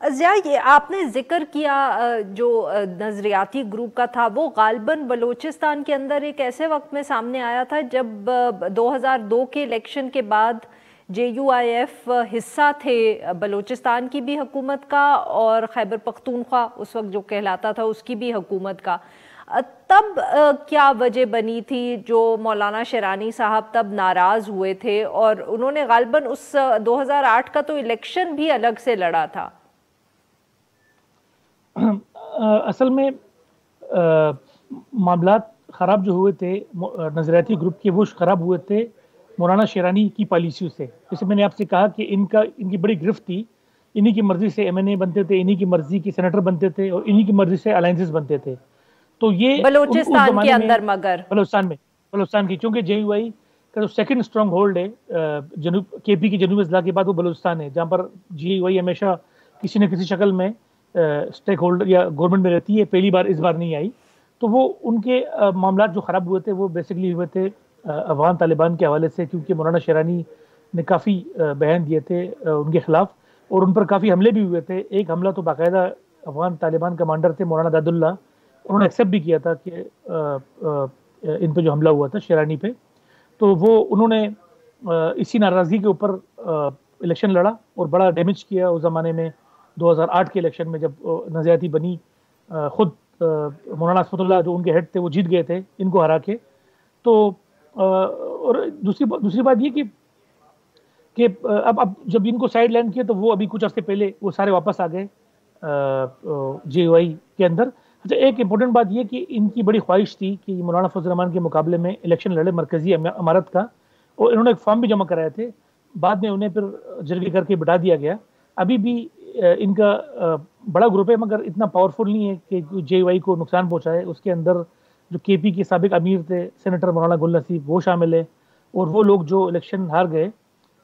ضیاء، یہ آپ نے ذکر کیا جو نظریاتی گروپ کا تھا، وہ غالباً بلوچستان کے اندر ایک ایسے وقت میں سامنے آیا تھا جب 2002 کے الیکشن کے بعد JUIF حصہ تھے بلوچستان کی بھی حکومت کا اور خیبر پختونخوا اس وقت جو کہلاتا تھا اس کی بھی حکومت کا۔ تب کیا وجہ بنی تھی جو مولانا شیرانی صاحب تب ناراض ہوئے تھے، اور انہوں نے غالباً اس 2008 کا تو الیکشن بھی الگ سے لڑا تھا؟ اصل میں معاملات خراب جو ہوئے تھے نظریاتی گروپ کے، وہ خراب ہوئے تھے مولانا شیرانی کی پالیسیوں سے۔ جیسے میں نے آپ سے کہا کہ ان کی بڑی گرفت تھی، انہی کی مرضی سے MNA بنتے تھے، انہی کی مرضی کے سینیٹر بنتے تھے، اور انہی کی مرضی سے الائنسز بنتے تھے۔ تو یہ بلوچستان کے اندر، مگر بلوچستان کی، چونکہ JUI کا جو سیکنڈ اسٹرانگ ہولڈ ہے جنوب KP کے جنوبی اضلاع کے بعد، وہ بلوچستان ہے، جہاں پر JUI ہمیشہ کسی نہ کسی شکل میں اسٹیک ہولڈر یا گورنمنٹ میں رہتی ہے، پہلی بار اس بار نہیں آئی۔ تو وہ ان کے معاملات جو خراب ہوئے تھے وہ بیسکلی ہوئے تھے افغان طالبان کے حوالے سے، کیونکہ مولانا شیرانی نے کافی بیان دیے تھے ان کے خلاف، اور ان پر کافی حملے بھی ہوئے تھے۔ ایک حملہ تو باقاعدہ افغان طالبان کمانڈر تھے مولانا داد اللہ، انہوں نے ایکسیپٹ بھی کیا تھا کہ ان پہ جو حملہ ہوا تھا شیرانی پہ، تو وہ انہوں نے اسی ناراضگی کے اوپر الیکشن لڑا اور بڑا ڈیمیج کیا اس زمانے میں۔ 2008 کے الیکشن میں جب نظریاتی بنی، خود مولانا عصمت اللہ جو ان کے ہیڈ تھے وہ جیت گئے تھے ان کو ہرا کے۔ تو اور دوسری بات یہ کہ اب جب ان کو سائڈ لائن کیا تو وہ ابھی کچھ عرصے پہلے وہ سارے واپس آ گئے JUI کے اندر۔ اچھا، ایک امپورٹنٹ بات یہ کہ ان کی بڑی خواہش تھی کہ مولانا فضل الرحمان کے مقابلے میں الیکشن لڑے مرکزی امارت کا، اور انہوں نے ایک فارم بھی جمع کرائے تھے، بعد میں انہیں پھر جرگے کر کے بٹھا دیا گیا۔ ابھی بھی ان کا بڑا گروپ ہے، مگر اتنا پاورفل نہیں ہے کہ JUI کو نقصان پہنچائے۔ اس کے اندر جو KP کے سابق امیر تھے سینیٹر مولانا گل نصیب، وہ شامل ہے، اور وہ لوگ جو الیکشن ہار گئے،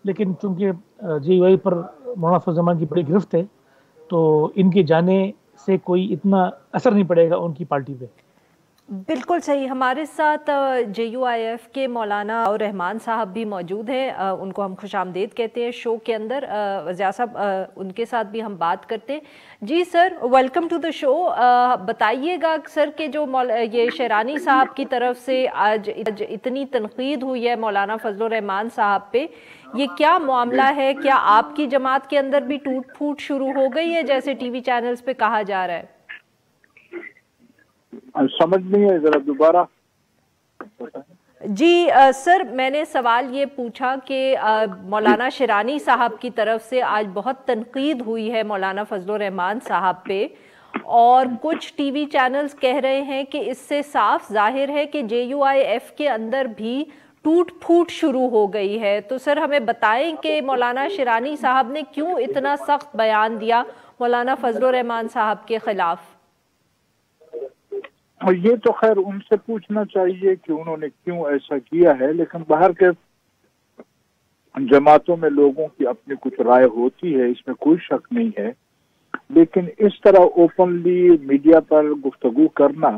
لیکن چونکہ JUI پر مولانا فضل الرحمان کی بڑی گرفت ہے تو ان کے جانے سے کوئی اتنا اثر نہیں پڑے گا ان کی پارٹی پہ۔ بالکل صحیح۔ ہمارے ساتھ JUIF کے مولانا رحمان صاحب بھی موجود ہیں، ان کو ہم خوش آمدید کہتے ہیں شو کے اندر۔ ضیاء صاحب، ان کے ساتھ بھی ہم بات کرتے ہیں۔ جی سر، ویلکم ٹو دا شو۔ بتائیے گا سر کہ جو یہ شیرانی صاحب کی طرف سے آج اتنی تنقید ہوئی ہے مولانا فضل الرحمان صاحب پہ، یہ کیا معاملہ ہے؟ کیا آپ کی جماعت کے اندر بھی ٹوٹ پھوٹ شروع ہو گئی ہے جیسے TV چینلز پہ کہا جا رہا ہے؟ سمجھ نہیں ہے، ذرا دوبارہ۔ جی سر، میں نے سوال یہ پوچھا کہ مولانا شیرانی صاحب کی طرف سے آج بہت تنقید ہوئی ہے مولانا فضل الرحمان صاحب پہ، اور کچھ TV چینلز کہہ رہے ہیں کہ اس سے صاف ظاہر ہے کہ JUIF کے اندر بھی ٹوٹ پھوٹ شروع ہو گئی ہے۔ تو سر ہمیں بتائیں کہ مولانا شیرانی صاحب نے کیوں اتنا سخت بیان دیا مولانا فضل الرحمان صاحب کے خلاف؟ یہ تو خیر ان سے پوچھنا چاہیے کہ انہوں نے کیوں ایسا کیا ہے، لیکن باہر کے جماعتوں میں لوگوں کی اپنی کچھ رائے ہوتی ہے، اس میں کوئی شک نہیں ہے، لیکن اس طرح اوپنلی میڈیا پر گفتگو کرنا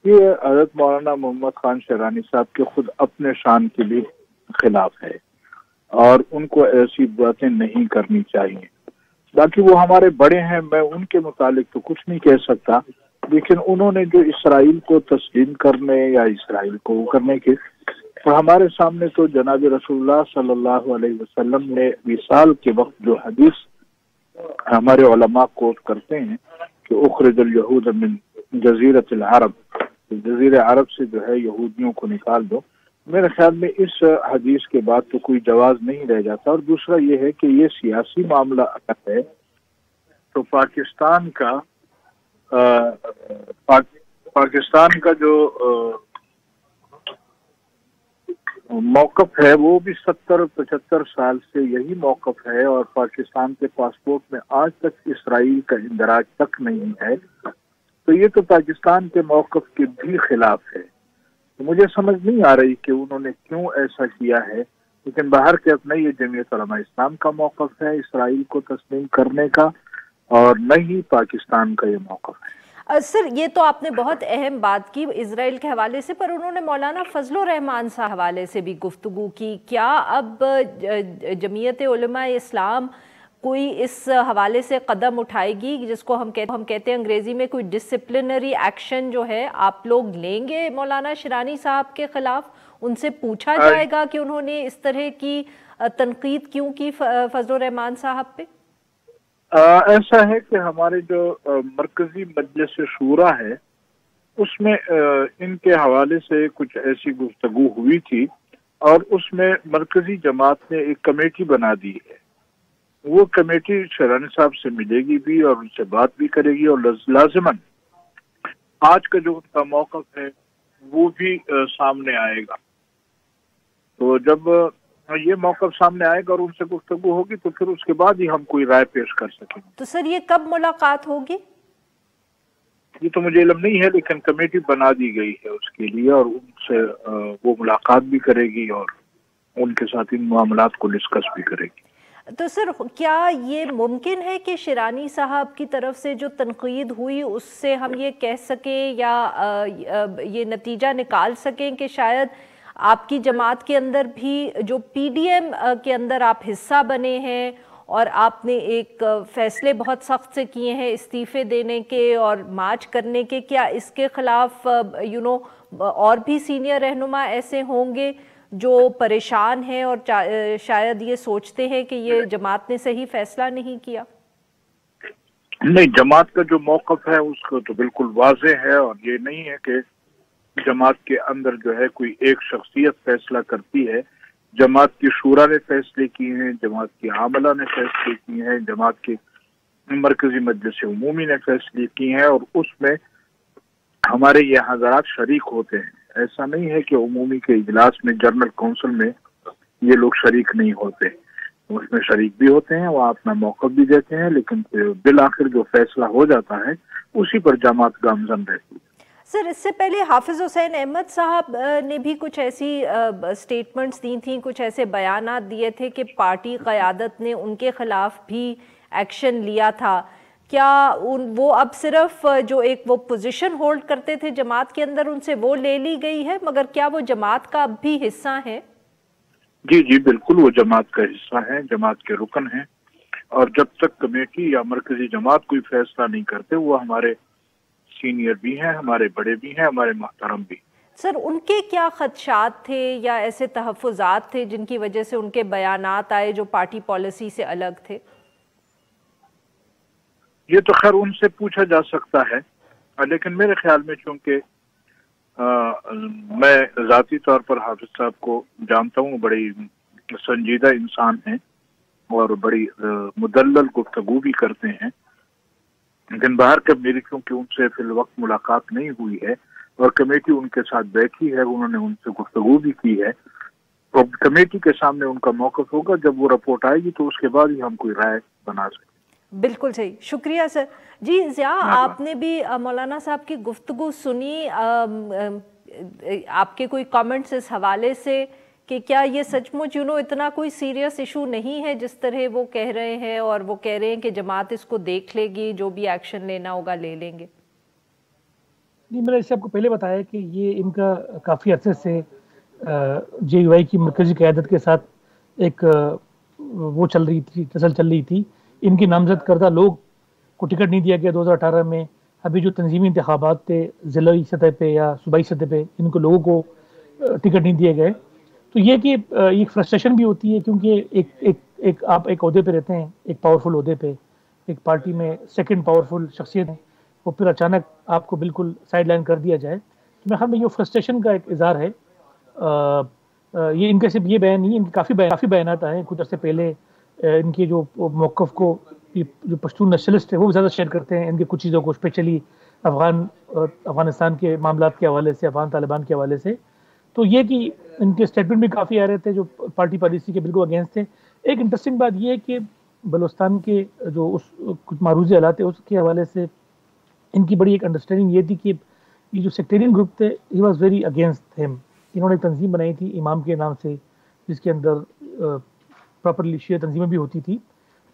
یہ حضرت مولانا محمد خان شیرانی صاحب کے خود اپنے شان کے بھی خلاف ہے، اور ان کو ایسی باتیں نہیں کرنی چاہیے۔ باقی وہ ہمارے بڑے ہیں، میں ان کے متعلق تو کچھ نہیں کہہ سکتا، لیکن انہوں نے جو اسرائیل کو تسلیم کرنے یا اسرائیل کو کرنے کے، ہمارے سامنے تو جناب رسول اللہ صلی اللہ علیہ وسلم نے وصال کے وقت جو حدیث ہمارے علماء کوٹ کرتے ہیں کہ اخرج الیہود من جزیرۃ العرب، جزیرہ عرب سے جو ہے یہودیوں کو نکال دو، میرے خیال میں اس حدیث کے بعد تو کوئی جواز نہیں رہ جاتا۔ اور دوسرا یہ ہے کہ یہ سیاسی معاملہ اگر ہے تو پاکستان کا جو موقف ہے وہ بھی 70-75 سال سے یہی موقف ہے، اور پاکستان کے پاسپورٹ میں آج تک اسرائیل کا اندراج تک نہیں ہے، تو یہ تو پاکستان کے موقف کے بھی خلاف ہے۔ تو مجھے سمجھ نہیں آ رہی کہ انہوں نے کیوں ایسا کیا ہے، لیکن باہر کے اپنا یہ جمعیت علماء اسلام کا موقف ہے اسرائیل کو تسلیم کرنے کا، اور نہ ہی پاکستان کا یہ موقف ہے۔ سر یہ تو آپ نے بہت اہم بات کی اسرائیل کے حوالے سے، پر انہوں نے مولانا فضل الرحمان صاحب حوالے سے بھی گفتگو کی۔ کیا اب جمعیت علماء اسلام کوئی اس حوالے سے قدم اٹھائے گی جس کو ہم کہتے ہیں انگریزی میں کوئی ڈسپلنری ایکشن جو ہے آپ لوگ لیں گے مولانا شیرانی صاحب کے خلاف؟ ان سے پوچھا جائے گا کہ انہوں نے اس طرح کی تنقید کیوں کی فضل الرحمان صاحب پہ؟ ایسا ہے کہ ہمارے جو مرکزی مجلس شورا ہے اس میں ان کے حوالے سے کچھ ایسی گفتگو ہوئی تھی اور اس میں مرکزی جماعت نے ایک کمیٹی بنا دی ہے. وہ کمیٹی شیرانی صاحب سے ملے گی بھی اور ان سے بات بھی کرے گی اور لازماً آج کا جو ان کا موقف ہے وہ بھی سامنے آئے گا. تو جب یہ موقف سامنے آئے گا اور ان سے گفتگو ہوگی تو پھر اس کے بعد ہی ہم کوئی رائے پیش کر سکیں گے. تو سر یہ کب ملاقات ہوگی؟ یہ تو مجھے علم نہیں ہے لیکن کمیٹی بنا دی گئی ہے اس کے لیے اور ان سے وہ ملاقات بھی کرے گی اور ان کے ساتھ ان معاملات کو ڈسکس بھی کرے گی. تو سر کیا یہ ممکن ہے کہ شیرانی صاحب کی طرف سے جو تنقید ہوئی اس سے ہم یہ کہہ سکیں یا یہ نتیجہ نکال سکیں کہ شاید آپ کی جماعت کے اندر بھی جو پی ڈی ایم کے اندر آپ حصہ بنے ہیں اور آپ نے ایک فیصلے بہت سخت سے کیے ہیں استعفے دینے کے اور مارچ کرنے کے، کیا اس کے خلاف اور بھی سینئر رہنما ایسے ہوں گے جو پریشان ہیں اور شاید یہ سوچتے ہیں کہ یہ جماعت نے صحیح فیصلہ نہیں کیا؟ نہیں، جماعت کا جو موقف ہے اس کو تو بالکل واضح ہے اور یہ نہیں ہے کہ جماعت کے اندر جو ہے کوئی ایک شخصیت فیصلہ کرتی ہے. جماعت کی شورا نے فیصلے کیے ہیں، جماعت کی عاملہ نے فیصلے کیے ہیں، جماعت کے مرکزی مجلس عمومی نے فیصلے کیے ہیں اور اس میں ہمارے یہ حضرات شریک ہوتے ہیں. ایسا نہیں ہے کہ عمومی کے اجلاس میں جنرل کونسل میں یہ لوگ شریک نہیں ہوتے، اس میں شریک بھی ہوتے ہیں، وہ اپنا موقف بھی دیتے ہیں، لیکن بالآخر جو فیصلہ ہو جاتا ہے اسی پر جماعت گامزن رہتی ہے. سر اس سے پہلے حافظ حسین احمد صاحب نے بھی کچھ ایسی سٹیٹمنٹس دی تھیں، کچھ ایسے بیانات دیے تھے کہ پارٹی قیادت نے ان کے خلاف بھی ایکشن لیا تھا. کیا وہ اب صرف جو ایک وہ پوزیشن ہولڈ کرتے تھے جماعت کے اندر ان سے وہ لے لی گئی ہے، مگر کیا وہ جماعت کا اب بھی حصہ ہیں؟ جی بالکل، وہ جماعت کا حصہ ہیں، جماعت کے رکن ہیں اور جب تک کمیٹی یا مرکزی جماعت کوئی فیصلہ نہیں کرتے وہ ہمارے سینئر بھی ہیں، ہمارے بڑے بھی ہیں، ہمارے محترم بھی. سر ان کے کیا خدشات تھے یا ایسے تحفظات تھے جن کی وجہ سے ان کے بیانات آئے جو پارٹی پالیسی سے الگ تھے؟ یہ تو خیر ان سے پوچھا جا سکتا ہے، لیکن میرے خیال میں چونکہ میں ذاتی طور پر حافظ صاحب کو جانتا ہوں، بڑی سنجیدہ انسان ہیں اور بڑی مدلل گفتگو بھی کرتے ہیں، لیکن باہر کب میری کیونکہ ان سے فی الوقت ملاقات نہیں ہوئی ہے اور کمیٹی ان کے ساتھ بیٹھی ہے، انہوں نے ان سے گفتگو بھی کی ہے، تو کمیٹی کے سامنے ان کا موقف ہوگا. جب وہ رپورٹ آئے گی تو اس کے بعد ہی ہم کوئی رائے بنا سکیں. بالکل صحیح، شکریہ سر. جی ضیاء، آپ نے بھی مولانا صاحب کی گفتگو سنی، آپ کے کوئی کامنٹس اس حوالے سے کہ کیا یہ سچ مچ اتنا کوئی سیریس ایشو نہیں ہے جس طرح وہ کہہ رہے ہیں، اور وہ کہہ رہے ہیں کہ جماعت اس کو دیکھ لے گی، جو بھی ایکشن لینا ہوگا لے لیں گے؟ نہیں، میں نے اس سے آپ کو پہلے بتایا کہ یہ ان کا کافی عرصے سے جے یو آئی کی مرکزی قیادت کے ساتھ ایک وہ چل رہی تھی. ان کی نامزد کردہ لوگ کو ٹکٹ نہیں دیا گیا 2018 میں. ابھی جو تنظیمی انتخابات تھے ضلعی سطح پہ یا صوبائی سطح پہ، ان کو لوگوں کو ٹکٹ نہیں دیے گئے. تو یہ کہ ایک فرسٹریشن بھی ہوتی ہے کیونکہ آپ ایک عہدے پہ رہتے ہیں، ایک پاورفل عہدے پہ، ایک پارٹی میں سیکنڈ پاورفل شخصیت ہے، وہ پھر اچانک آپ کو بالکل سائڈ لائن کر دیا جائے. تو میرے خیال میں یہ فرسٹریشن کا ایک اظہار ہے. یہ ان کے صرف یہ بیان نہیں ہے، ان کے کافی بیانات آئے ہیں کچھ عرصے پہلے. ان کے جو موقف کو جو پشتون نیشنلسٹ ہے وہ بھی زیادہ شیئر کرتے ہیں ان کے کچھ چیزوں کو، اسپیشلی افغانستان کے معاملات کے حوالے سے، افغان طالبان کے حوالے سے. تو یہ کہ ان کے اسٹیٹمنٹ بھی کافی آ رہے تھے جو پارٹی پالیسی کے بالکل اگینسٹ تھے. ایک انٹرسٹنگ بات یہ ہے کہ بلوچستان کے جو اس کچھ معروضی حالات ہے اس کے حوالے سے ان کی بڑی ایک انڈرسٹینڈنگ یہ تھی کہ یہ جو سیکٹیرین گروپ تھے ہی واز ویری اگینسٹ ہم. انہوں نے ایک تنظیم بنائی تھی امام کے نام سے جس کے اندر پراپرلی شیعہ تنظیمیں بھی ہوتی تھی.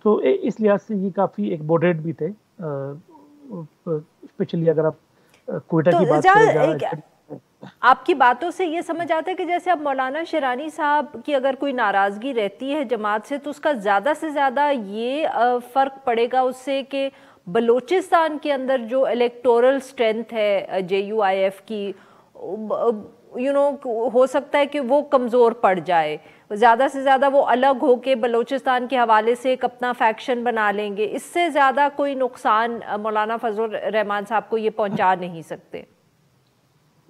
تو اس لحاظ سے یہ کافی ایک بورڈریٹ بھی تھے، اسپیشلی اگر آپ کوئٹہ کی بات کریں. آپ کی باتوں سے یہ سمجھ آتا ہے کہ جیسے اب مولانا شیرانی صاحب کی اگر کوئی ناراضگی رہتی ہے جماعت سے تو اس کا زیادہ سے زیادہ یہ فرق پڑے گا اس سے کہ بلوچستان کے اندر جو الیکٹورل سٹرینتھ ہے JUIF کی ہو سکتا ہے کہ وہ کمزور پڑ جائے، زیادہ سے زیادہ وہ الگ ہو کے بلوچستان کے حوالے سے ایک اپنا فیکشن بنا لیں گے، اس سے زیادہ کوئی نقصان مولانا فضل الرحمان صاحب کو یہ پہنچا نہیں سکتے؟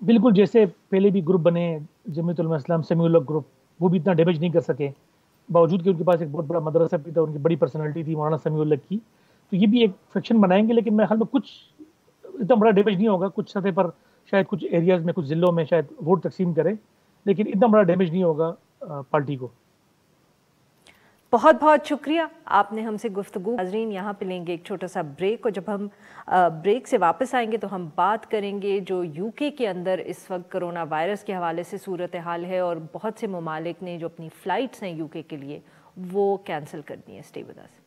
بالکل، جیسے پہلے بھی گروپ بنے جمعیت علماء اسلام سمیع الحق گروپ، وہ بھی اتنا ڈیمیج نہیں کر سکے، باوجود کہ ان کے پاس ایک بہت بڑا مدرسہ بھی تھا، ان کی بڑی پرسنالٹی تھی مولانا سمیع الحق کی، تو یہ بھی ایک فیکشن بنائیں گے، لیکن میرے خیال میں کچھ اتنا بڑا ڈیمیج نہیں ہوگا، کچھ سطح پر شاید کچھ ایریاز میں کچھ ضلعوں میں شاید ووٹ تقسیم کرے، لیکن اتنا بڑا ڈیمیج نہیں ہوگا پارٹی کو۔ بہت بہت شکریہ، آپ نے ہم سے گفتگو۔ ناظرین یہاں پہ لیں گے ایک چھوٹا سا بریک، اور جب ہم بریک سے واپس آئیں گے تو ہم بات کریں گے جو UK کے اندر اس وقت کرونا وائرس کے حوالے سے صورتحال ہے، اور بہت سے ممالک نے جو اپنی فلائٹس ہیں UK کے لیے وہ کینسل کر دی ہیں۔ Stay with us.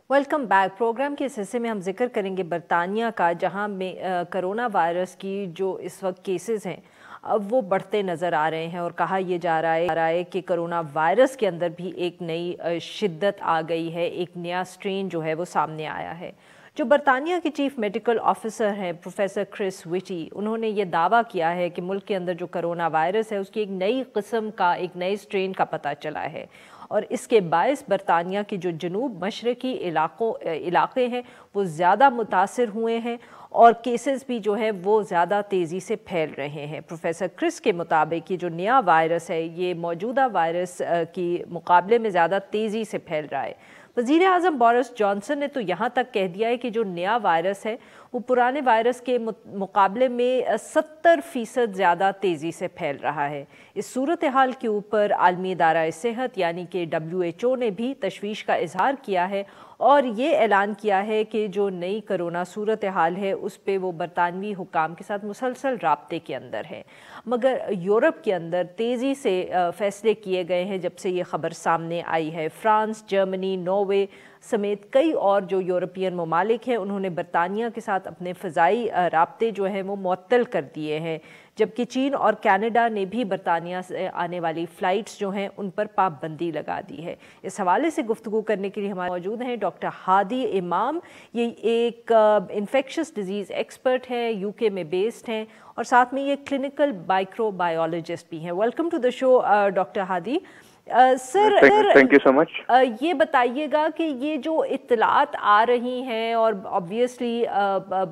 Welcome back. Program کے اس حصے میں ہم ذکر کریں گے برطانیہ کا، جہاں میں کرونا وائرس کی جو اس وقت کیسز ہیں اب وہ بڑھتے نظر آ رہے ہیں، اور کہا یہ جا رہا ہے کہ کرونا وائرس کے اندر بھی ایک نئی شدت آ گئی ہے، ایک نیا سٹرین جو ہے وہ سامنے آیا ہے۔ جو برطانیہ کے چیف میڈیکل آفیسر ہیں پروفیسر کرس وٹی، انہوں نے یہ دعویٰ کیا ہے کہ ملک کے اندر جو کرونا وائرس ہے اس کی ایک نئی قسم کا، ایک نئے سٹرین کا پتہ چلا ہے، اور اس کے باعث برطانیہ کے جو جنوب مشرقی علاقے ہیں وہ زیادہ متاثر ہوئے ہیں، اور کیسز بھی جو ہے وہ زیادہ تیزی سے پھیل رہے ہیں۔ پروفیسر کرس کے مطابق یہ جو نیا وائرس ہے یہ موجودہ وائرس کی مقابلے میں زیادہ تیزی سے پھیل رہا ہے۔ وزیر اعظم بورس جانسن نے تو یہاں تک کہہ دیا ہے کہ جو نیا وائرس ہے وہ پرانے وائرس کے مقابلے میں 70% زیادہ تیزی سے پھیل رہا ہے۔ اس صورتحال کے اوپر عالمی ادارہ صحت یعنی کہ WHO نے بھی تشویش کا اظہار کیا ہے، اور یہ اعلان کیا ہے کہ جو نئی کرونا صورتحال ہے اس پہ وہ برطانوی حکام کے ساتھ مسلسل رابطے کے اندر ہے۔ مگر یورپ کے اندر تیزی سے فیصلے کیے گئے ہیں جب سے یہ خبر سامنے آئی ہے۔ فرانس، جرمنی، ناروے سمیت کئی اور جو یورپین ممالک ہیں انہوں نے برطانیہ کے ساتھ اپنے فضائی رابطے جو ہیں وہ معطل کر دیے ہیں، جبکہ چین اور کینیڈا نے بھی برطانیہ سے آنے والی فلائٹس جو ہیں ان پر پابندی لگا دی ہے۔ اس حوالے سے گفتگو کرنے کے لیے ہمارے موجود ہیں ڈاکٹر ہادی امام، یہ ایک انفیکشس ڈیزیز ایکسپرٹ ہیں، UK میں بیسڈ ہیں، اور ساتھ میں یہ کلینکل مائکرو بایولوجسٹ بھی ہیں۔ Welcome to the show doctor Hadi. Sir thank you so much. یہ بتائیے گا کہ یہ جو اطلاعات آ رہی ہیں، اور آبویسلی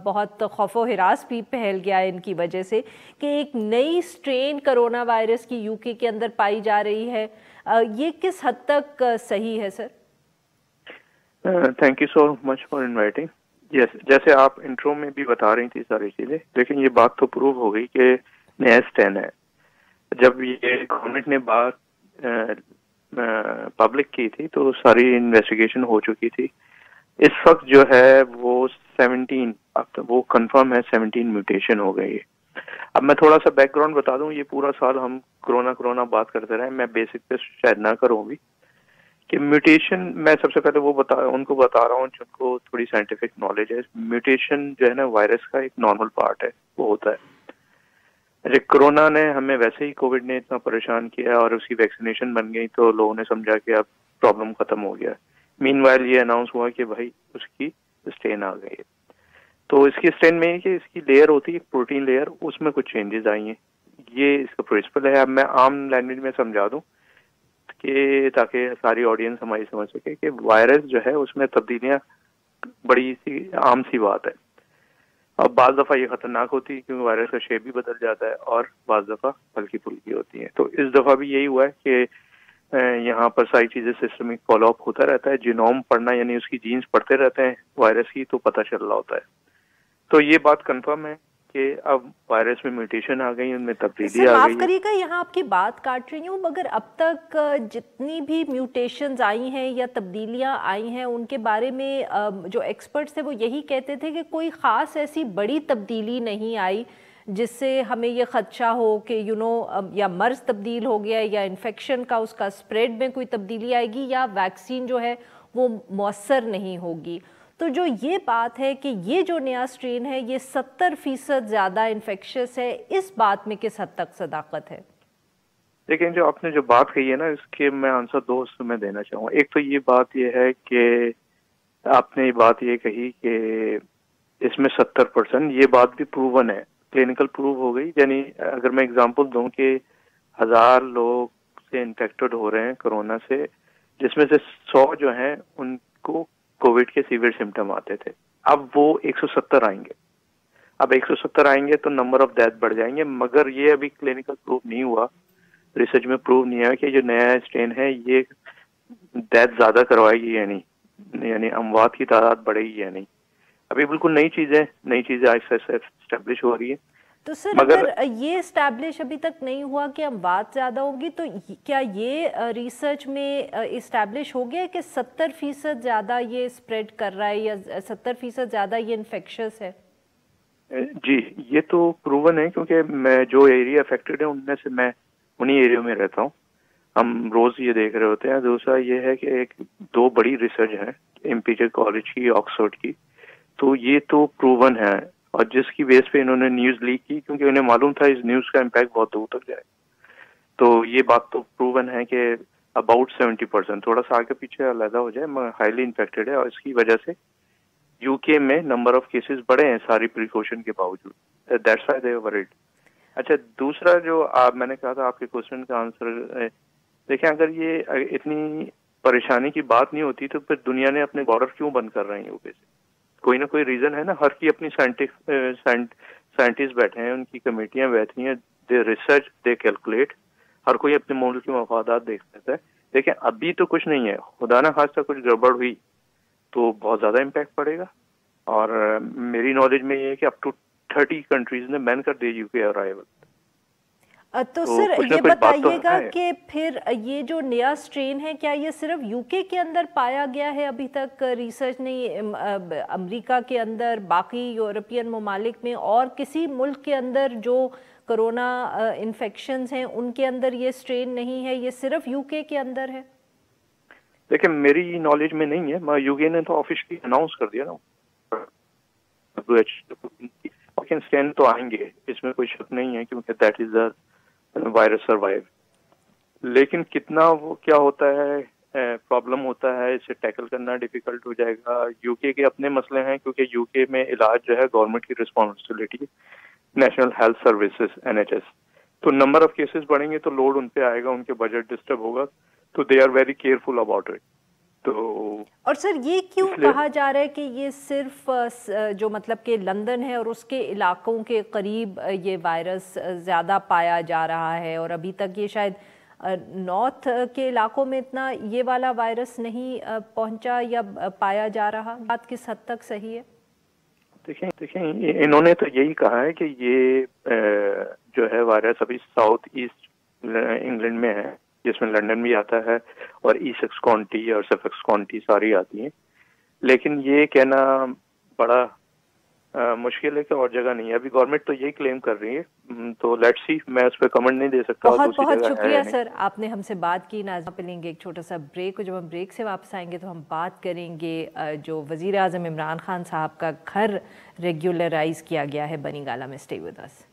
بہت خوف و ہراس بھی پھیل گیا ہے ان کی وجہ سے، کہ ایک نئی سٹرین کرونا وائرس کی UK کے اندر پائی جا رہی ہے، یہ کس حد تک صحیح ہے sir? Thank you so much for inviting. Yes, جیسے آپ انٹرو میں بھی بتا رہی تھی ساری چیزیں، لیکن یہ بات تو پروو ہو گئی کہ نیا سٹرین ہے۔ جب یہ گورنمنٹ نے بات پبلک کی تھی تو ساری انویسٹیگیشن ہو چکی تھی۔ اس وقت جو ہے وہ 17 وہ کنفرم ہے 17 میوٹیشن ہو گئی ہے۔ اب میں تھوڑا سا بیک گراؤنڈ بتا دوں، یہ پورا سال ہم کرونا بات کرتے رہے، میں بیسک پہ شاید نہ کروں بھی کہ میوٹیشن، میں سب سے پہلے ان کو بتا رہا ہوں جن کو تھوڑی سائنٹیفک نالج ہے۔ میوٹیشن جو ہے نا وائرس کا ایک نارمل پارٹ ہے، وہ ہوتا ہے۔ کرونا نے ہمیں ویسے ہی کووڈ نے اتنا پریشان کیا اور اس کی ویکسینیشن بن گئی تو لوگوں نے سمجھا کہ اب پرابلم ختم ہو گیا۔ مین وائل یہ اناؤنس ہوا کہ بھائی اس کی اسٹرین آ گئی ہے۔ تو اس کی اسٹرین میں کہ اس کی لیئر ہوتی ہے پروٹین لیئر، اس میں کچھ چینجز آئی ہیں۔ یہ اس کا پرنسپل ہے۔ اب میں عام لینگویج میں سمجھا دوں کہ تاکہ ساری آڈینس ہماری سمجھ سکے کہ وائرس جو ہے اس میں تبدیلیاں بڑی سی عام سی بات ہے، اور بعض دفعہ یہ خطرناک ہوتی ہے کیونکہ وائرس کا شیپ بھی بدل جاتا ہے، اور بعض دفعہ ہلکی پھلکی ہوتی ہیں۔ تو اس دفعہ بھی یہی ہوا ہے کہ یہاں پر ساری چیزیں سسٹمک فالو اپ ہوتا رہتا ہے، جینوم پڑھنا یعنی اس کی جینز پڑھتے رہتے ہیں وائرس کی، تو پتہ چل رہا ہوتا ہے۔ تو یہ بات کنفرم ہے کہ اب وائرس میں میوٹیشن آ گئی، ان میں تبدیلی آ گئی۔ معاف کریے گا یہاں آپ کی بات کاٹ رہی ہوں، مگر اب تک جتنی بھی میوٹیشنز آئی ہیں یا تبدیلیاں آئی ہیں ان کے بارے میں جو ایکسپرٹس تھے وہ یہی کہتے تھے کہ کوئی خاص ایسی بڑی تبدیلی نہیں آئی جس سے ہمیں یہ خدشہ ہو کہ یا مرض تبدیل ہو گیا یا انفیکشن کا اس کا اسپریڈ میں کوئی تبدیلی آئے گی، یا ویکسین جو ہے وہ مؤثر نہیں ہوگی. تو جو یہ بات ہے کہ یہ جو نیا اسٹرین ہے یہ 70% زیادہ انفیکشس ہے، اس بات میں کس حد تک صداقت ہے؟ لیکن جو آپ نے جو بات کہی ہے نا، اس کے میں آنسر دو حصوں میں دینا چاہوں گا. ایک تو یہ بات یہ ہے کہ آپ نے بات یہ کہی کہ اس میں 70%، یہ بات بھی پروون ہے، کلینکل پروو ہو گئی. یعنی اگر میں اگزامپل دوں کہ 1000 لوگ سے انفیکٹڈ ہو رہے ہیں کرونا سے، جس میں سے 100 جو ہیں ان کو کووڈ کے سیویئر سمٹم آتے تھے. اب وہ 170 آئیں گے. اب 170 آئیں گے تو نمبر آف ڈیتھ بڑھ جائیں گے، مگر یہ ابھی کلینکل پروف نہیں ہوا، ریسرچ میں پروو نہیں ہے کہ جو نیا اسٹرین ہے یہ ڈیتھ زیادہ کروائے گی یا نہیں، یعنی اموات کی تعداد بڑھے گی یا نہیں. ابھی بالکل نئی چیزیں آہستہ آہستہ اسٹیبلش ہو رہی ہے. تو سر اگر یہ اسٹیبلش ابھی تک نہیں ہوا کہ اموات زیادہ ہوگی، تو کیا یہ ریسرچ میں اسٹیبلش ہو گیا کہ 70% زیادہ یہ اسپریڈ کر رہا ہے یا 70% زیادہ یہ انفیکشس ہے؟ جی یہ تو پروون ہے، کیونکہ میں جو ایریا افیکٹڈ ہے ان میں سے میں انہی ایریا میں رہتا ہوں. ہم روز یہ دیکھ رہے ہوتے ہیں. دوسرا یہ ہے کہ دو بڑی ریسرچ ہے، امپیریل کالج کی، آکسفورڈ کی، تو یہ تو پروون ہے، اور جس کی بیس پہ انہوں نے نیوز لیک کی، کیونکہ انہیں معلوم تھا اس نیوز کا امپیکٹ بہت دور تک جائے. تو یہ بات تو پروون ہے کہ اباؤٹ 70%، تھوڑا سا آگے پیچھے علیحدہ ہو جائے، ہائیلی انفیکٹڈ ہے، اور اس کی وجہ سے یو کے میں نمبر آف کیسز بڑھے ہیں ساری پریکاشن کے باوجود. That's why they are worried. اچھا دوسرا جو میں نے کہا تھا آپ کے کوشچن کا آنسر، دیکھیں اگر یہ اتنی پریشانی کی بات نہیں ہوتی تو پھر دنیا نے اپنے بارڈر کیوں بند کر رہے ہیں یو کے سے؟ کوئی نہ کوئی ریزن ہے نا. ہر کی اپنی سائنٹسٹ بیٹھے ہیں، ان کی کمیٹیاں بیٹھی ہیں، دے ریسرچ، دے کیلکولیٹ، ہر کوئی اپنے ملک کے مفادات دیکھ سکتا ہے. دیکھیں ابھی تو کچھ نہیں ہے، خدا نہ خواستہ کچھ گڑبڑ ہوئی تو بہت زیادہ امپیکٹ پڑے گا. اور میری نالج میں یہ ہے کہ اپ ٹو 30 کنٹریز نے بین کر دیا یو کے ارائیول. تو سر یہ بتائیے گا کہ پھر یہ جو نیا اسٹرین ہے کیا یہ صرف یو کے اندر پایا گیا ہے؟ ابھی تک ریسرچ نہیں امریکہ کے اندر، باقی یورپین ممالک میں، اور کسی ملک کے اندر جو کرونا انفیکشنز ہیں ان کے اندر یہ اسٹرین نہیں ہے، یہ صرف یو کے اندر ہے؟ دیکھیں میری نالج میں نہیں ہے. یو کے نے تو آفیشلی اناؤنس کر دیا نا، لیکن اسٹرین تو آئیں گے، اس میں کوئی شک نہیں ہے، کیونکہ that is the virus survive. لیکن کتنا وہ کیا ہوتا ہے، پرابلم ہوتا ہے، اسے ٹیکل کرنا ڈیفیکلٹ ہو جائے گا. یو کے اپنے مسئلے ہیں، کیونکہ یو کے میں علاج جو ہے گورنمنٹ کی responsibility, national health services NHS. تو نمبر آف کیسز بڑھیں گے تو لوڈ ان پہ آئے گا، ان کے بجٹ ڈسٹرب ہوگا، تو they are very careful about it. تو اور سر یہ کیوں کہا جا رہا ہے کہ یہ صرف جو مطلب کہ لندن ہے اور اس کے علاقوں کے قریب یہ وائرس زیادہ پایا جا رہا ہے، اور ابھی تک یہ شاید نارتھ کے علاقوں میں اتنا یہ والا وائرس نہیں پہنچا یا پایا جا رہا؟ بات کس حد تک صحیح ہے؟ دیکھیں انہوں نے تو یہی کہا ہے کہ یہ جو ہے وائرس ابھی ساؤتھ ایسٹ انگلینڈ میں ہے، جس میں لندن بھی آتا ہے اور ایسکس کاؤنٹی اور سفیکس کاؤنٹی ساری آتی ہیں. لیکن یہ کہنا بڑا مشکل ہے کہ اور جگہ نہیں ہے. ابھی گورنمنٹ تو یہی کلیم کر رہی ہے، تو لیٹس سی، میں اس پہ کمنٹ نہیں دے سکتا. بہت بہت شکریہ سر، آپ نے ہم سے بات کی. ناظرین پہ لیں گے ایک چھوٹا سا بریک، اور جب ہم بریک سے واپس آئیں گے تو ہم بات کریں گے جو وزیر اعظم عمران خان صاحب کا گھر ریگولرائز کیا گیا ہے بنی گالہ میں. Stay with us.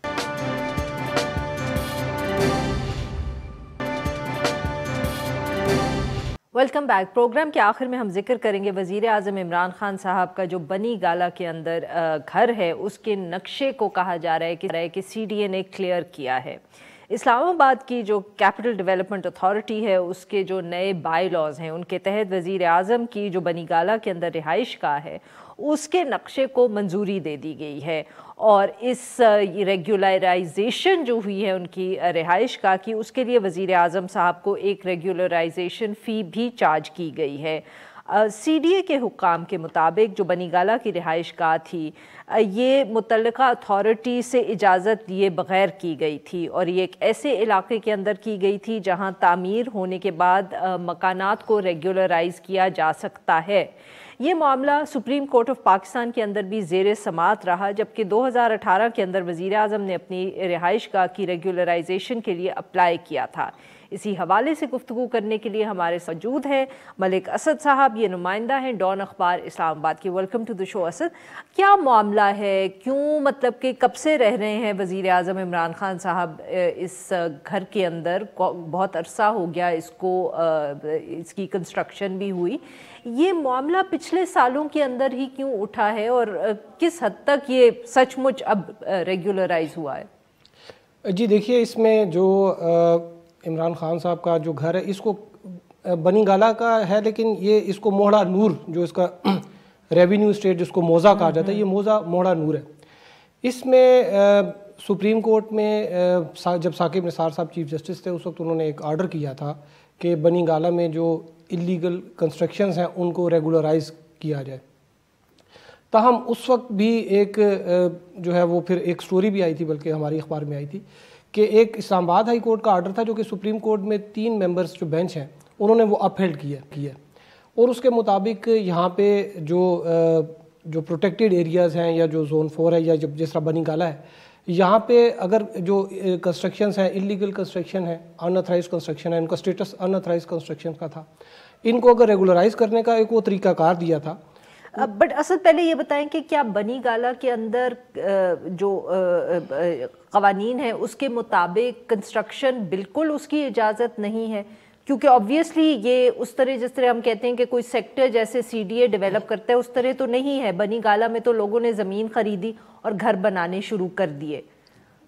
Welcome back. Program کے آخر میں ہم ذکر کریں گے وزیر اعظم عمران خان صاحب کا جو بنی گالہ کے اندر گھر ہے اس کے نقشے کو کہا جا رہا ہے کہ CDA نے کلیئر کیا ہے. اسلام آباد کی جو کیپٹل ڈیولپمنٹ اتھارٹی ہے اس کے جو نئے بائی لاز ہیں ان کے تحت وزیر اعظم کی جو بنی گالہ کے اندر رہائش گاہ ہے اس کے نقشے کو منظوری دے دی گئی ہے، اور اس ریگولرائزیشن جو ہوئی ہے ان کی رہائش گاہ کی، اس کے لیے وزیر اعظم صاحب کو ایک ریگولرائزیشن فی بھی چارج کی گئی ہے. CDA کے حکام کے مطابق جو بنی گالہ کی رہائش گاہ تھی یہ متعلقہ اتھارٹی سے اجازت لیے بغیر کی گئی تھی، اور یہ ایک ایسے علاقے کے اندر کی گئی تھی جہاں تعمیر ہونے کے بعد مکانات کو ریگولرائز کیا جا سکتا ہے. یہ معاملہ سپریم کورٹ آف پاکستان کے اندر بھی زیر سماعت رہا، جبکہ 2018 کے اندر وزیر اعظم نے اپنی رہائش گاہ کی ریگولرائزیشن کے لیے اپلائی کیا تھا. اسی حوالے سے گفتگو کرنے کے لیے ہمارے موجود ہیں ملک اسد صاحب، یہ نمائندہ ہیں ڈان اخبار اسلام آباد کے۔ ویلکم ٹو دی شو اسد، کیا معاملہ ہے؟ کیوں مطلب کہ کب سے رہ رہے ہیں وزیر اعظم عمران خان صاحب اس گھر کے اندر؟ بہت عرصہ ہو گیا اس کو، اس کی کنسٹرکشن بھی ہوئی، یہ معاملہ پچھلے سالوں کے اندر ہی کیوں اٹھا ہے اور کس حد تک یہ سچ مچ اب ریگولرائز ہوا ہے؟ جی دیکھیے، اس میں جو عمران خان صاحب کا جو گھر ہے اس کو بنی گالہ کا ہے، لیکن یہ اس کو موہڑا نور، جو اس کا ریونیو اسٹیٹ جس کو موزہ کہا جاتا ہے، یہ موہڑا نور ہے۔ اس میں سپریم کورٹ میں جب ثاقب نثار صاحب چیف جسٹس تھے اس وقت انہوں نے ایک آرڈر کیا تھا کہ بنی گالہ میں جو اللیگل کنسٹرکشنز ہیں ان کو ریگولرائز کیا جائے۔ تاہم اس وقت بھی ایک جو ہے وہ پھر ایک سٹوری بھی آئی تھی، بلکہ ہماری اخبار میں آئی تھی، کہ ایک اسلام آباد ہائی کورٹ کا آرڈر تھا جو کہ سپریم کورٹ میں 3 ممبرز جو بینچ ہیں انہوں نے وہ اپ ہیلڈ کیا، اور اس کے مطابق یہاں پہ جو پروٹیکٹڈ ایریاز ہیں یا جو زون 4 ہے یا جس طرح بنی گالہ ہے، یہاں پہ اگر جو کنسٹرکشنز ہیں اللیگل کنسٹرکشن ہے، ان آتھرائز کنسٹرکشن ہے، ان کا اسٹیٹس ان آتھرائز کنسٹرکشن کا تھا، ان کو اگر ریگولرائز کرنے کا ایک وہ طریقہ کار دیا تھا۔ بٹ اسد پہلے یہ بتائیں کہ کیا بنی گالہ کے اندر جو قوانین ہیں اس کے مطابق کنسٹرکشن بالکل اس کی اجازت نہیں ہے؟ کیونکہ آبویسلی یہ اس طرح جس طرح ہم کہتے ہیں کہ کوئی سیکٹر جیسے سی ڈی اے ڈیولپ کرتا ہے اس طرح تو نہیں ہے۔ بنی گالہ میں تو لوگوں نے زمین خریدی اور گھر بنانے شروع کر دیے۔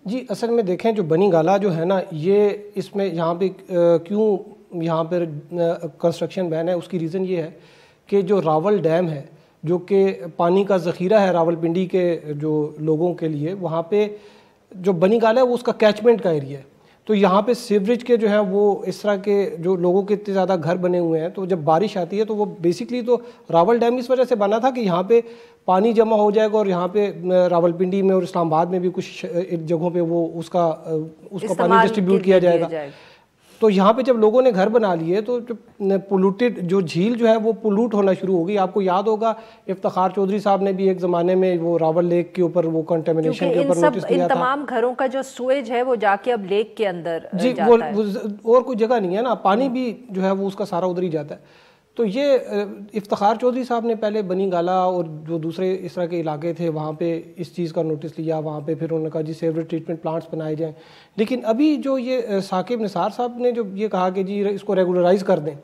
جی اصل میں دیکھیں جو بنی گالہ جو ہے نا، یہ اس میں یہاں پہ کیوں یہاں پر کنسٹرکشن بین ہے، اس کی ریزن یہ ہے کہ جو راول ڈیم ہے جو کہ پانی کا ذخیرہ ہے راول پنڈی کے جو لوگوں کے لیے، وہاں پہ جو بنی گالہ ہے وہ اس کا کیچمنٹ کا ایریا ہے، تو یہاں پہ سیوریج کے جو ہے وہ اس طرح کے جو لوگوں کے اتنے زیادہ گھر بنے ہوئے ہیں، تو جب بارش آتی ہے تو وہ بیسکلی تو راول ڈیم اس وجہ سے بنا تھا کہ یہاں پہ پانی جمع ہو جائے گا، اور یہاں پہ راول پنڈی میں اور اسلام آباد میں بھی کچھ جگہوں پہ وہ اس کا پانی ڈسٹریبیوٹ کیا جائے گا۔ تو یہاں پہ جب لوگوں نے گھر بنا لیے تو پولوٹیڈ جو جھیل جو ہے وہ پولوٹ ہونا شروع ہو گئی۔ آپ کو یاد ہوگا افتخار چودھری صاحب نے بھی ایک زمانے میں وہ راول لیک کے اوپر وہ کنٹامینیشن کے اوپر نوٹس دیا تھا۔ ان تمام گھروں کا جو سویج ہے وہ جا کے اب لیک کے اندر جی اور کوئی جگہ نہیں ہے نا، پانی بھی جو ہے وہ اس کا سارا ادھر ہی جاتا ہے۔ تو یہ افتخار چودھری صاحب نے پہلے بنی گالہ اور جو دوسرے اس طرح کے علاقے تھے وہاں پہ اس چیز کا نوٹس لیا، وہاں پہ پھر انہوں نے کہا جی سیوریج ٹریٹمنٹ پلانٹس بنائے جائیں، لیکن ابھی جو یہ ثاقب نثار صاحب نے جو یہ کہا کہ جی اس کو ریگولرائز کر دیں،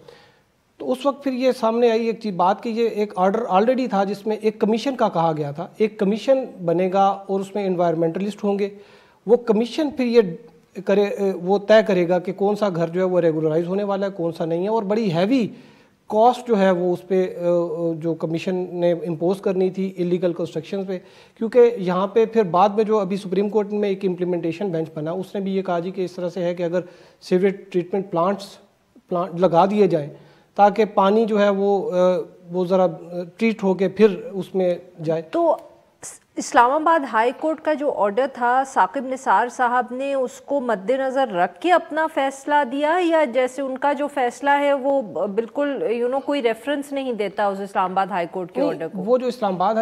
تو اس وقت پھر یہ سامنے آئی ایک چیز بات کہ یہ ایک آرڈر آلریڈی تھا جس میں ایک کمیشن کا کہا گیا تھا، ایک کمیشن بنے گا اور اس میں انوائرمنٹلسٹ ہوں گے، وہ کمیشن پھر یہ وہ طے کرے گا کہ کون سا گھر جو ہے وہ ریگولرائز ہونے والا ہے کون سا نہیں ہے، اور بڑی ہیوی کاسٹ جو ہے وہ اس پہ جو کمیشن نے امپوز کرنی تھی اللیگل کنسٹرکشن پہ، کیونکہ یہاں پہ پھر بعد میں جو ابھی سپریم کورٹ میں ایک امپلیمنٹیشن بینچ بنا اس نے بھی یہ کہا جی کہ اس طرح سے ہے کہ اگر سیوریج ٹریٹمنٹ پلانٹ لگا دیے جائیں تاکہ پانی جو ہے وہ ذرا ٹریٹ ہو کے پھر اس میں جائے۔ تو اسلام آباد ہائی کورٹ کا جو آرڈر تھا ثاقب نثار صاحب نے اس کو مد نظر رکھ کے اپنا فیصلہ دیا، یا جیسے ان کا جو فیصلہ ہے وہ بالکل کوئی ریفرنس نہیں دیتا اس اسلام آباد ہائی کورٹ کے آرڈر کو؟ وہ جو اسلام آباد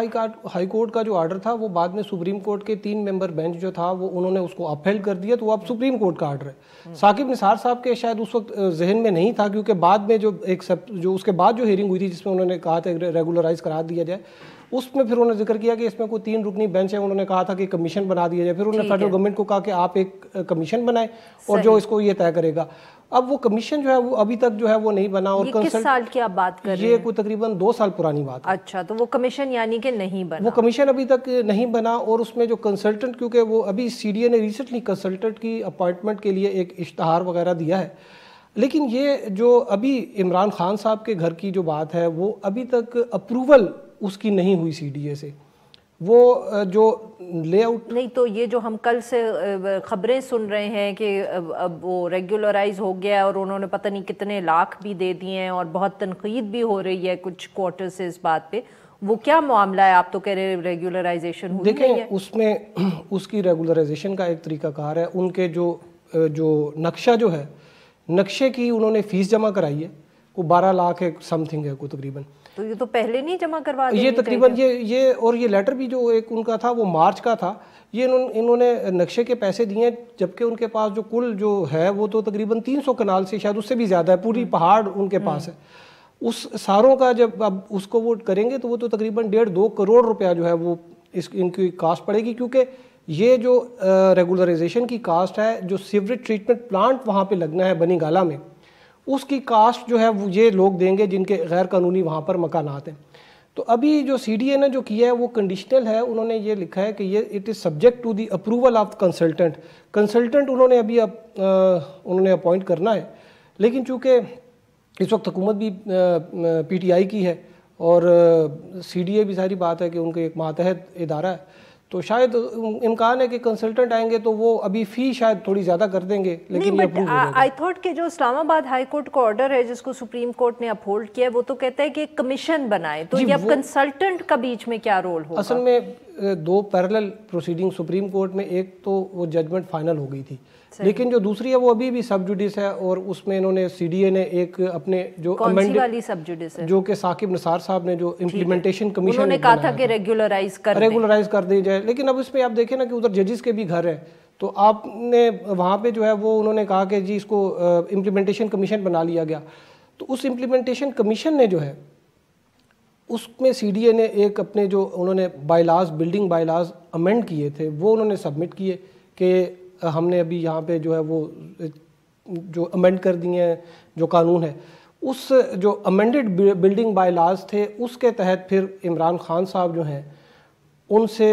ہائی کورٹ کا جو آرڈر تھا وہ بعد میں سپریم کورٹ کے 3 ممبر بینچ جو تھا وہ انہوں نے اس کو اپہیلڈ کر دیا، تو وہ اب سپریم کورٹ کا آرڈر ہے۔ ثاقب نثار صاحب کے شاید اس وقت ذہن میں نہیں تھا، کیونکہ بعد میں جو اس کے بعد جو ہیئرنگ ہوئی تھی جس میں انہوں نے کہا تھا ریگولرائز کرا دیا جائے، اس میں پھر انہوں نے ذکر کیا کہ اس میں کوئی 3 رکنی بینچ ہے، انہوں نے کہا تھا کہ کمیشن بنا دیا جائے، پھر انہوں نے فیڈرل گورنمنٹ کو کہا کہ آپ ایک کمیشن بنائیں اور جو اس کو یہ طے کرے گا۔ اب وہ کمیشن جو ہے وہ ابھی تک جو ہے وہ نہیں بنا، اور کس سال کی آپ بات کر رہے ہیں؟ یہ کوئی تقریباً 2 سال پرانی بات ہے۔ اچھا، تو وہ کمیشن یعنی کہ نہیں بنا، وہ کمیشن ابھی تک نہیں بنا، اور اس میں جو کنسلٹنٹ، کیونکہ وہ ابھی سی ڈی اے نے ریسنٹلی کنسلٹنٹ کی اپوائنٹمنٹ کے لیے ایک اشتہار وغیرہ دیا ہے، لیکن یہ جو ابھی عمران خان صاحب کے گھر کی جو بات ہے وہ ابھی تک اپروول اس کی نہیں ہوئی سی ڈی اے سے، وہ جو لے آؤٹ نہیں۔ تو یہ جو ہم کل سے خبریں سن رہے ہیں کہ اب وہ ریگولرائز ہو گیا اور انہوں نے پتہ نہیں کتنے لاکھ بھی دے دیے ہیں، اور بہت تنقید بھی ہو رہی ہے کچھ کوارٹر سے اس بات پہ، وہ کیا معاملہ ہے؟ آپ تو کہہ رہے ریگولرائزیشن ہوئی نہیں ہے۔ دیکھیں اس میں اس کی ریگولرائزیشن کا ایک طریقہ کار ہے، ان کے جو نقشہ جو ہے، نقشے کی انہوں نے فیس جمع کرائی ہے، وہ 12 لاکھ ہے سم تھنگ ہے کوئی تقریباً، تو یہ تو پہلے نہیں جمع کروا دیں یہ تقریباً یہ اور یہ لیٹر بھی جو ایک ان کا تھا وہ مارچ کا تھا، یہ انہوں نے نقشے کے پیسے دیے ہیں، جبکہ ان کے پاس جو کل جو ہے وہ تو تقریباً 300 کنال سے شاید اس سے بھی زیادہ ہے، پوری پہاڑ ان کے پاس ہے. اس ساروں کا جب اب اس کو وہ کریں گے تو وہ تو تقریباً 1.5-2 کروڑ روپیہ جو ہے وہ ان کی کاسٹ پڑے گی، کیونکہ یہ جو ریگولرائزیشن کی کاسٹ ہے، جو سیوریج ٹریٹمنٹ پلانٹ وہاں پہ لگنا ہے بنی گالہ میں، اس کی کاسٹ جو ہے وہ یہ لوگ دیں گے جن کے غیر قانونی وہاں پر مکانات ہیں. تو ابھی جو سی ڈی اے نے جو کیا ہے وہ کنڈیشنل ہے. انہوں نے یہ لکھا ہے کہ یہ it is subject to the approval of consultant انہوں نے ابھی انہوں نے اپوائنٹ کرنا ہے. لیکن چونکہ اس وقت حکومت بھی پی ٹی آئی کی ہے اور سی ڈی اے بھی ظاہری بات ہے کہ ان کے ایک ماتحت ادارہ ہے، تو شاید امکان ہے کہ کنسلٹنٹ آئیں گے تو وہ ابھی فی شاید تھوڑی زیادہ کر دیں گے. لیکن آئی تھاٹ کہ جو اسلام آباد ہائی کورٹ کا آرڈر ہے جس کو سپریم کورٹ نے اپہولڈ کیا ہے، وہ تو کہتا ہے کہ ایک کمیشن بنائے، تو یہ اب کنسلٹنٹ کا بیچ میں کیا رول ہوگا؟ اصل میں 2 پیرلل پروسیڈنگ سپریم کورٹ میں، ایک تو وہ ججمنٹ فائنل ہو گئی تھی، لیکن جو دوسری ہے وہ ابھی بھی سب جوڈس ہے، اور اس میں انہوں نے سی ڈی اے نے ایک اپنے جو والی سب جوڈس ہے جو کہ ثاقب نثار صاحب نے جو امپلیمنٹیشن کمیشن انہوں نے کہا تھا کہ ریگولرائز کر دی جائے. لیکن اب اس میں آپ دیکھیں نا کہ ادھر ججز کے بھی گھر ہے، تو آپ نے وہاں پہ جو ہے وہ انہوں نے کہا کہ جی اس کو امپلیمنٹیشن کمیشن بنا لیا گیا. تو اس امپلیمنٹیشن کمیشن نے جو ہے اس میں سی ڈی اے نے ایک اپنے جو انہوں نے by laws, building by laws amend کیے تھے، وہ انہوں نے سبمٹ کیے کہ ہم نے ابھی یہاں پہ جو ہے وہ جو امینڈ کر دیے ہیں جو قانون ہے. اس جو امینڈڈ بلڈنگ بائی لاز تھے اس کے تحت پھر عمران خان صاحب جو ہیں ان سے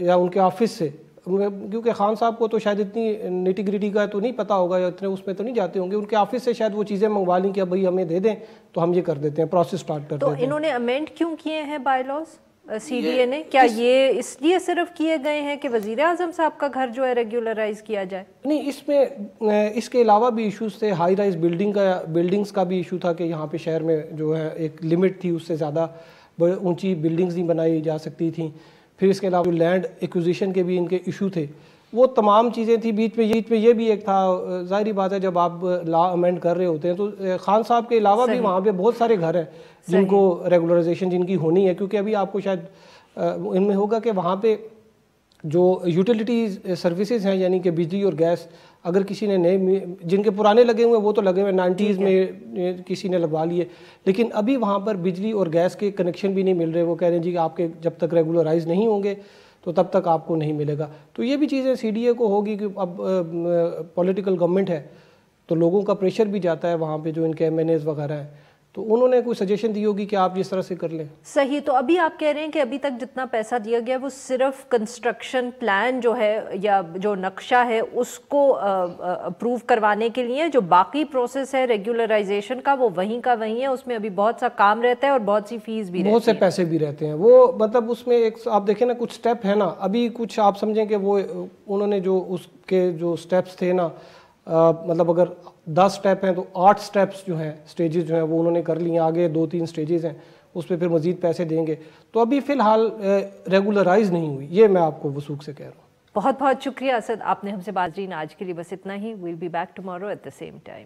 یا ان کے آفس سے، کیونکہ خان صاحب کو تو شاید اتنی نیٹی گریٹی کا تو نہیں پتہ ہوگا یا اتنے اس میں تو نہیں جاتے ہوں گے، ان کے آفس سے شاید وہ چیزیں منگوا لیں کہ بھائی ہمیں دے دیں تو ہم یہ کر دیتے ہیں، پروسیس سٹارٹ کر دیتے ہیں. تو انہوں نے امینڈ کیوں کیے ہیں bylaws C D A نے؟ کیا یہ اس لیے صرف کیے گئے ہیں کہ وزیر اعظم صاحب کا گھر جو ہے ریگولرائز کیا جائے؟ نہیں، اس میں اس کے علاوہ بھی ایشوز تھے. ہائی رائز بلڈنگز کا بھی ایشو تھا کہ یہاں پہ شہر میں جو ہے ایک لمٹ تھی، اس سے زیادہ اونچی بلڈنگز نہیں بنائی جا سکتی تھیں. پھر اس کے علاوہ لینڈ ایکوزیشن کے بھی ان کے ایشو تھے. وہ تمام چیزیں تھیں. بیچ میں یہ بھی ایک تھا. ظاہری بات ہے جب آپ لا امینڈ کر رہے ہوتے ہیں تو خان صاحب کے علاوہ بھی وہاں پہ بہت سارے گھر ہیں جن کو ریگولرائزیشن جن کی ہونی ہے، کیونکہ ابھی آپ کو شاید ان میں ہوگا کہ وہاں پہ جو یوٹیلیٹیز سروسز ہیں یعنی کہ بجلی اور گیس، اگر کسی نے نئے جن کے پرانے لگے ہوئے وہ تو لگے ہوئے 90s میں کسی نے لگوا لیے، لیکن ابھی وہاں پر بجلی اور گیس کے کنیکشن بھی نہیں مل رہے. وہ کہہ رہے ہیں جی کہ آپ کے جب تک ریگولرائز نہیں ہوں گے تو تب تک آپ کو نہیں ملے گا. تو یہ بھی چیزیں سی ڈی اے کو ہوگی کہ اب پولیٹیکل گورنمنٹ ہے تو لوگوں کا پریشر بھی جاتا ہے وہاں پہ جو ان کے ایم این ایز وغیرہ ہیں، تو انہوں نے کوئی سجیشن دی ہوگی کہ آپ جس طرح سے کر لیں. صحیح. تو ابھی آپ کہہ رہے ہیں کہ ابھی تک جتنا پیسہ دیا گیا وہ صرف کنسٹرکشن پلان جو ہے یا جو نقشہ ہے اس کو اپروو کروانے کے لیے، جو باقی پروسیس ہے ریگولرائزیشن کا وہ وہیں کا وہیں ہے، اس میں ابھی بہت سا کام رہتا ہے اور بہت سی فیس بھی رہتی ہے، بہت سے پیسے بھی رہتے ہیں. وہ مطلب اس میں ایک آپ دیکھیں نا کچھ سٹیپ ہے نا، ابھی کچھ آپ سمجھیں کہ وہ انہوں نے جو اس کے جو سٹیپس تھے نا، مطلب اگر 10 سٹیپ ہیں تو 8 سٹیپس جو ہیں سٹیجز جو ہیں وہ انہوں نے کر لی ہیں. آگے 2-3 سٹیجز ہیں اس پہ پھر مزید پیسے دیں گے. تو ابھی فی الحال ریگولرائز نہیں ہوئی، یہ میں آپ کو وثوق سے کہہ رہا ہوں. بہت بہت شکریہ اسد، آپ نے ہم سے بات کی. آج کے لیے بس اتنا ہی. We'll be back tomorrow at the same time.